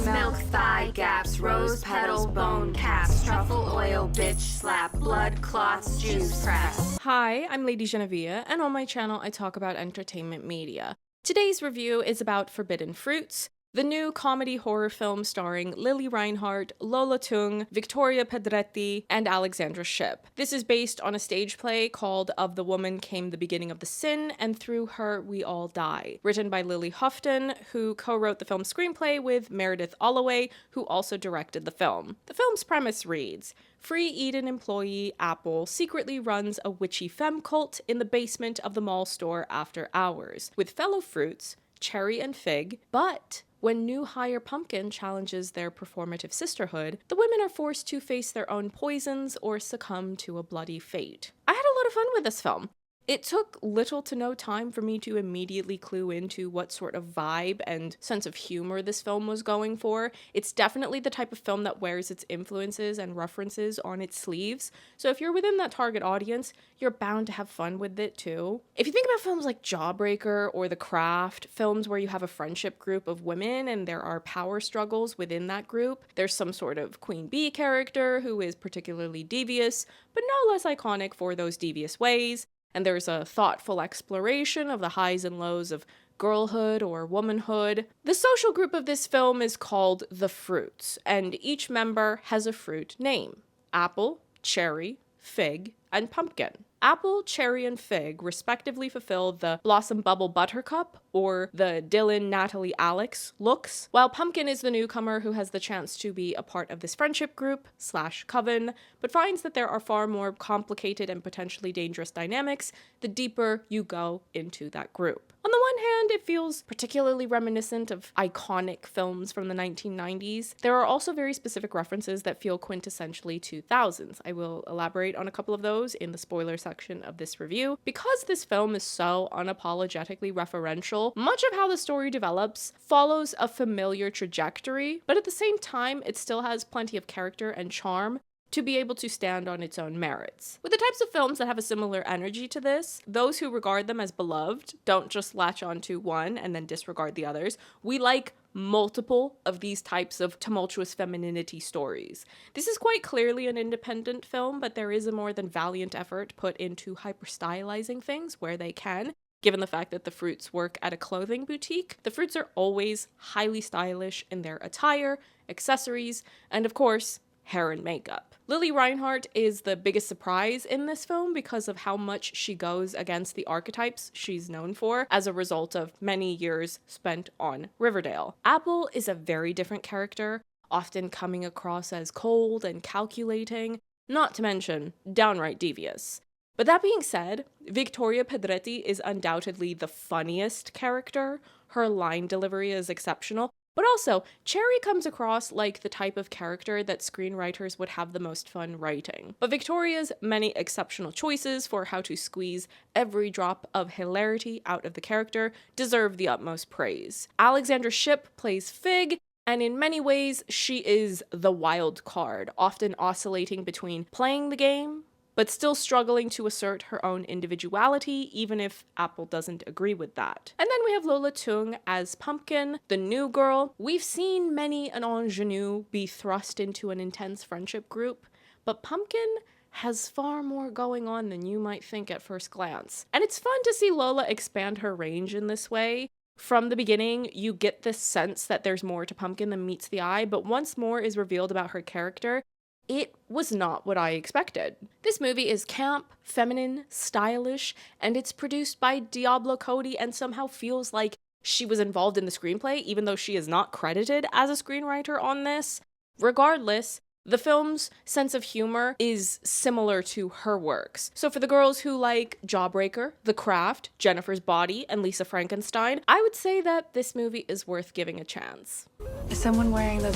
breast milk, thigh gaps, rose petal, bone caps, truffle oil, bitch slap, blood clots, juice press. Hi, I'm LadyJenevia, and on my channel I talk about entertainment media. Today's review is about Forbidden Fruits, the new comedy horror film starring Lili Reinhart, Lola Tung, Victoria Pedretti, and Alexandra Shipp. This is based on a stage play called Of the Woman Came the Beginning of the Sin, and Through Her We All Die, written by Lily Houghton, who co-wrote the film's screenplay with Meredith Alloway, who also directed the film. The film's premise reads: Free Eden employee Apple secretly runs a witchy femme cult in the basement of the mall store after hours, with fellow fruits, cherry and fig, but when new hire Pumpkin challenges their performative sisterhood, the women are forced to face their own poisons or succumb to a bloody fate. I had a lot of fun with this film. It took little to no time for me to immediately clue into what sort of vibe and sense of humor this film was going for. It's definitely the type of film that wears its influences and references on its sleeves, so if you're within that target audience, you're bound to have fun with it too. If you think about films like Jawbreaker or The Craft, films where you have a friendship group of women and there are power struggles within that group, there's some sort of Queen Bee character who is particularly devious, but no less iconic for those devious ways. And there's a thoughtful exploration of the highs and lows of girlhood or womanhood. The social group of this film is called The Fruits, and each member has a fruit name: apple, cherry, fig, and pumpkin. Apple, cherry, and fig respectively fulfill the Blossom Bubble Buttercup or the Dylan, Natalie, Alex looks, while Pumpkin is the newcomer who has the chance to be a part of this friendship group / coven, but finds that there are far more complicated and potentially dangerous dynamics the deeper you go into that group. On the one hand, it feels particularly reminiscent of iconic films from the 1990s. There are also very specific references that feel quintessentially 2000s. I will elaborate on a couple of those in the spoiler section of this review. Because this film is so unapologetically referential, much of how the story develops follows a familiar trajectory, but at the same time, it still has plenty of character and charm to be able to stand on its own merits. With the types of films that have a similar energy to this, those who regard them as beloved don't just latch onto one and then disregard the others. We like multiple of these types of tumultuous femininity stories. This is quite clearly an independent film, but there is a more than valiant effort put into hyper-stylizing things where they can. Given the fact that the Fruits work at a clothing boutique, the Fruits are always highly stylish in their attire, accessories, and of course, hair and makeup. Lili Reinhart is the biggest surprise in this film because of how much she goes against the archetypes she's known for as a result of many years spent on Riverdale. Apple is a very different character, often coming across as cold and calculating, not to mention downright devious. But that being said, Victoria Pedretti is undoubtedly the funniest character. Her line delivery is exceptional. But also, Cherry comes across like the type of character that screenwriters would have the most fun writing. But Victoria's many exceptional choices for how to squeeze every drop of hilarity out of the character deserve the utmost praise. Alexandra Shipp plays Fig, and in many ways, she is the wild card, often oscillating between playing the game but still struggling to assert her own individuality, even if Apple doesn't agree with that. And then we have Lola Tung as Pumpkin, the new girl. We've seen many an ingenue be thrust into an intense friendship group, but Pumpkin has far more going on than you might think at first glance. And it's fun to see Lola expand her range in this way. From the beginning, you get this sense that there's more to Pumpkin than meets the eye, but once more is revealed about her character, it was not what I expected. This movie is camp, feminine, stylish, and it's produced by Diablo Cody and somehow feels like she was involved in the screenplay, even though she is not credited as a screenwriter on this. Regardless, the film's sense of humor is similar to her works. So for the girls who like Jawbreaker, The Craft, Jennifer's Body, and Lisa Frankenstein, I would say that this movie is worth giving a chance. Is someone wearing the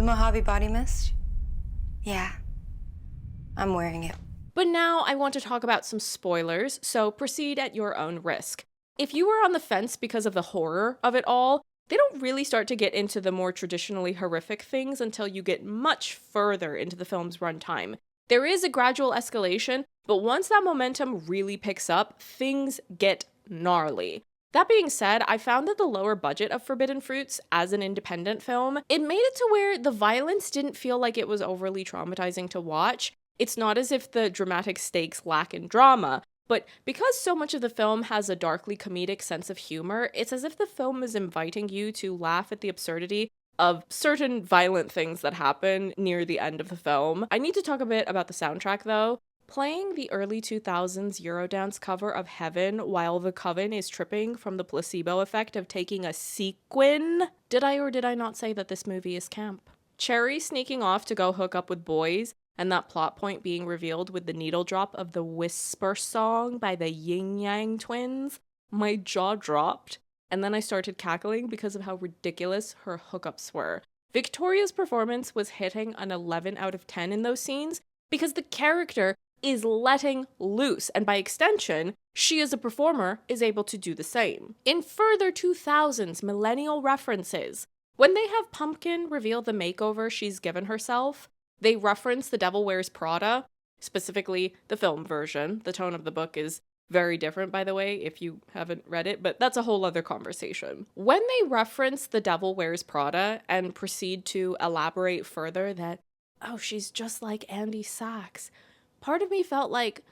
Mojave body mist? Yeah, I'm wearing it. But now I want to talk about some spoilers, so proceed at your own risk. If you were on the fence because of the horror of it all, they don't really start to get into the more traditionally horrific things until you get much further into the film's runtime. There is a gradual escalation, but once that momentum really picks up, things get gnarly. That being said, I found that the lower budget of Forbidden Fruits as an independent film, it made it to where the violence didn't feel like it was overly traumatizing to watch. It's not as if the dramatic stakes lack in drama, but because so much of the film has a darkly comedic sense of humor, it's as if the film is inviting you to laugh at the absurdity of certain violent things that happen near the end of the film. I need to talk a bit about the soundtrack though. Playing the early 2000s Eurodance cover of Heaven while the coven is tripping from the placebo effect of taking a sequin. Did I or did I not say that this movie is camp? Cherry sneaking off to go hook up with boys, and that plot point being revealed with the needle drop of the Whisper song by the Yin Yang Twins. My jaw dropped, and then I started cackling because of how ridiculous her hookups were. Victoria's performance was hitting an 11 out of 10 in those scenes because the character is letting loose, and by extension, she as a performer is able to do the same. In further 2000s millennial references, when they have Pumpkin reveal the makeover she's given herself, they reference The Devil Wears Prada, specifically the film version. The tone of the book is very different, by the way, if you haven't read it, but that's a whole other conversation. When they reference The Devil Wears Prada and proceed to elaborate further that, oh, she's just like Andy Sachs, part of me felt like,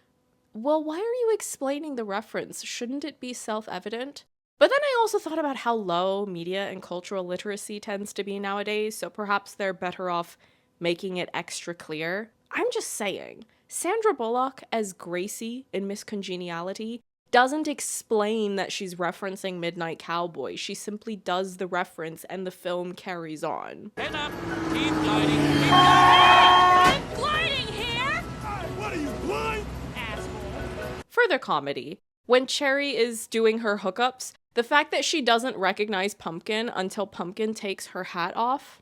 well, why are you explaining the reference? Shouldn't it be self-evident? But then I also thought about how low media and cultural literacy tends to be nowadays, so perhaps they're better off making it extra clear. I'm just saying, Sandra Bullock as Gracie in Miss Congeniality doesn't explain that she's referencing Midnight Cowboy. She simply does the reference and the film carries on. Head up, keep gliding, keep gliding! I'm gliding here! What are you, blind? Asshole. Further comedy. When Cherry is doing her hookups, the fact that she doesn't recognize Pumpkin until Pumpkin takes her hat off,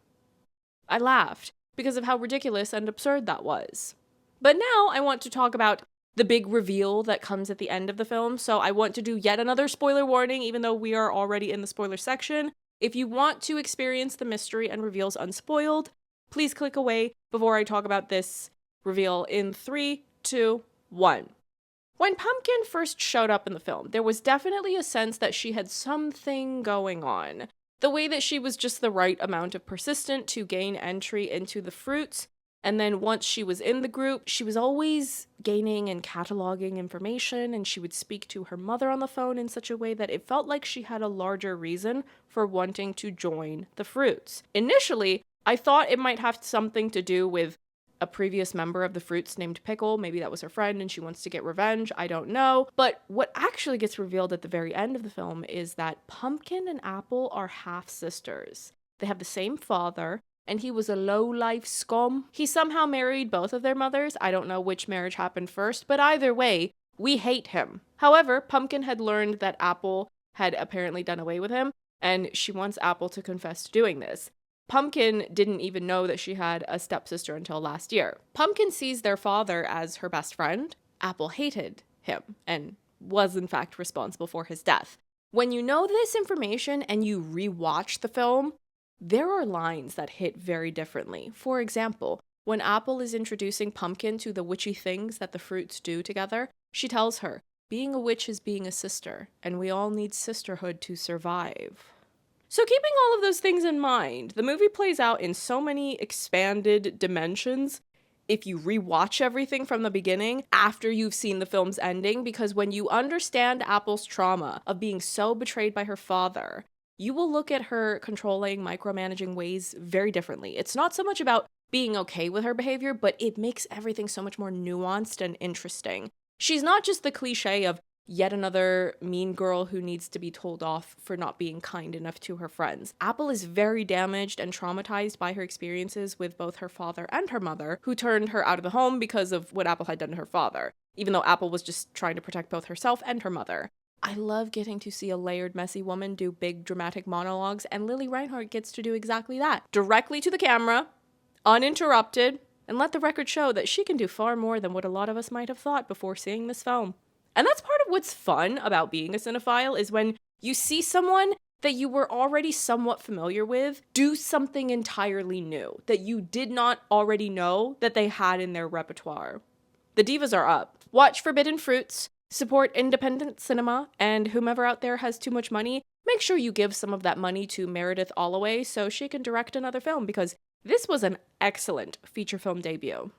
I laughed because of how ridiculous and absurd that was. But now I want to talk about the big reveal that comes at the end of the film, so I want to do yet another spoiler warning, even though we are already in the spoiler section. If you want to experience the mystery and reveals unspoiled, please click away before I talk about this reveal in 3, 2, 1. When Pumpkin first showed up in the film, there was definitely a sense that she had something going on. The way that she was just the right amount of persistent to gain entry into the fruits, and then once she was in the group, she was always gaining and cataloging information, and she would speak to her mother on the phone in such a way that it felt like she had a larger reason for wanting to join the fruits. Initially, I thought it might have something to do with a previous member of the fruits named Pickle. Maybe that was her friend and she wants to get revenge. I don't know. But what actually gets revealed at the very end of the film is that Pumpkin and Apple are half-sisters. They have the same father, and he was a low-life scum. He somehow married both of their mothers. I don't know which marriage happened first, but either way, we hate him. However, Pumpkin had learned that Apple had apparently done away with him, and she wants Apple to confess to doing this. Pumpkin didn't even know that she had a stepsister until last year. Pumpkin sees their father as her best friend. Apple hated him and was in fact responsible for his death. When you know this information and you rewatch the film, there are lines that hit very differently. For example, when Apple is introducing Pumpkin to the witchy things that the fruits do together, she tells her, being a witch is being a sister, and we all need sisterhood to survive. So keeping all of those things in mind, the movie plays out in so many expanded dimensions if you rewatch everything from the beginning after you've seen the film's ending, because when you understand Apple's trauma of being so betrayed by her father, you will look at her controlling, micromanaging ways very differently. It's not so much about being okay with her behavior, but it makes everything so much more nuanced and interesting. She's not just the cliche of yet another mean girl who needs to be told off for not being kind enough to her friends. Apple is very damaged and traumatized by her experiences with both her father and her mother, who turned her out of the home because of what Apple had done to her father, even though Apple was just trying to protect both herself and her mother. I love getting to see a layered, messy woman do big, dramatic monologues, and Lili Reinhart gets to do exactly that. Directly to the camera, uninterrupted, and let the record show that she can do far more than what a lot of us might have thought before seeing this film. And that's part of what's fun about being a cinephile, is when you see someone that you were already somewhat familiar with do something entirely new that you did not already know that they had in their repertoire. The divas are up. Watch Forbidden Fruits. Support independent cinema, and whomever out there has too much money, make sure you give some of that money to Meredith Alloway so she can direct another film, because this was an excellent feature film debut.